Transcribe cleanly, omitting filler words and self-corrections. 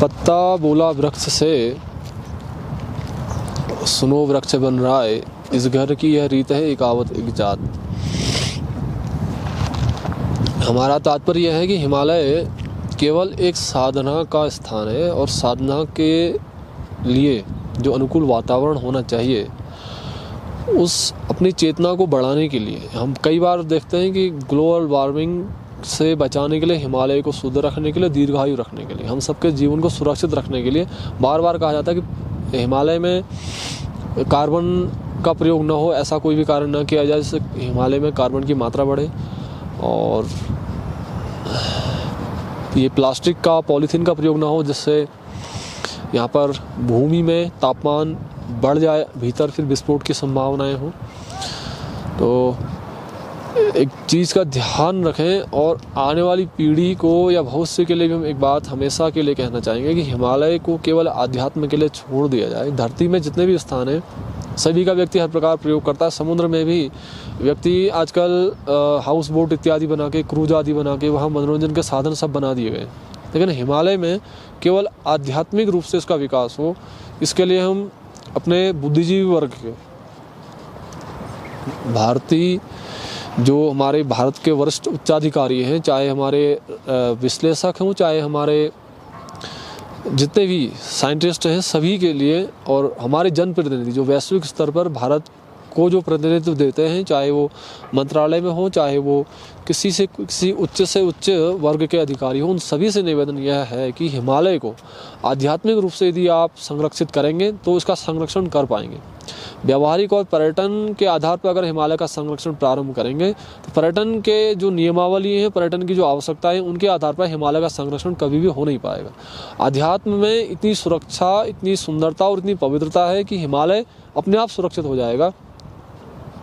पत्ता बोला वृक्ष से, सुनो वृक्ष बन रहा है, इस घर की यह रीत है एक आवत एक जात। हमारा तात्पर्य यह है कि हिमालय केवल एक साधना का स्थान है और साधना के लिए जो अनुकूल वातावरण होना चाहिए, उस अपनी चेतना को बढ़ाने के लिए हम कई बार देखते हैं कि ग्लोबल वार्मिंग से बचाने के लिए, हिमालय को शुद्ध रखने के लिए, दीर्घायु रखने के लिए, हम सबके जीवन को सुरक्षित रखने के लिए बार बार कहा जाता है कि हिमालय में कार्बन का प्रयोग न हो, ऐसा कोई भी कार्य न किया जाए जिससे हिमालय में कार्बन की मात्रा बढ़े। और ये प्लास्टिक का, पॉलीथीन का प्रयोग ना हो जिससे यहाँ पर भूमि में तापमान बढ़ जाए, भीतर फिर विस्फोट की संभावनाएं हों। तो एक चीज़ का ध्यान रखें और आने वाली पीढ़ी को या भविष्य के लिए भी हम एक बात हमेशा के लिए कहना चाहेंगे कि हिमालय को केवल आध्यात्म के लिए छोड़ दिया जाए। धरती में जितने भी स्थान हैं सभी का व्यक्ति हर प्रकार प्रयोग करता है। समुद्र में भी व्यक्ति आजकल हाउस बोट इत्यादि बना के, क्रूज आदि बना के वहाँ मनोरंजन के साधन सब बना दिए गए, लेकिन हिमालय में केवल आध्यात्मिक रूप से इसका विकास हो, इसके लिए हम अपने बुद्धिजीवी वर्ग के, भारतीय जो हमारे भारत के वरिष्ठ उच्चाधिकारी हैं, चाहे हमारे विश्लेषक हों, चाहे हमारे जितने भी साइंटिस्ट हैं, सभी के लिए, और हमारे जनप्रतिनिधि जो वैश्विक स्तर पर भारत को जो प्रतिनिधित्व देते हैं, चाहे वो मंत्रालय में हो, चाहे वो किसी उच्च से उच्च वर्ग के अधिकारी हों, उन सभी से निवेदन यह है कि हिमालय को आध्यात्मिक रूप से यदि आप संरक्षित करेंगे तो इसका संरक्षण कर पाएंगे। व्यावहारिक और पर्यटन के आधार पर अगर हिमालय का संरक्षण प्रारंभ करेंगे तो पर्यटन के जो नियमावली हैं, पर्यटन की जो आवश्यकताएं, उनके आधार पर हिमालय का संरक्षण कभी भी हो नहीं पाएगा। अध्यात्म में इतनी सुरक्षा, इतनी सुंदरता और इतनी पवित्रता है कि हिमालय अपने आप सुरक्षित हो जाएगा।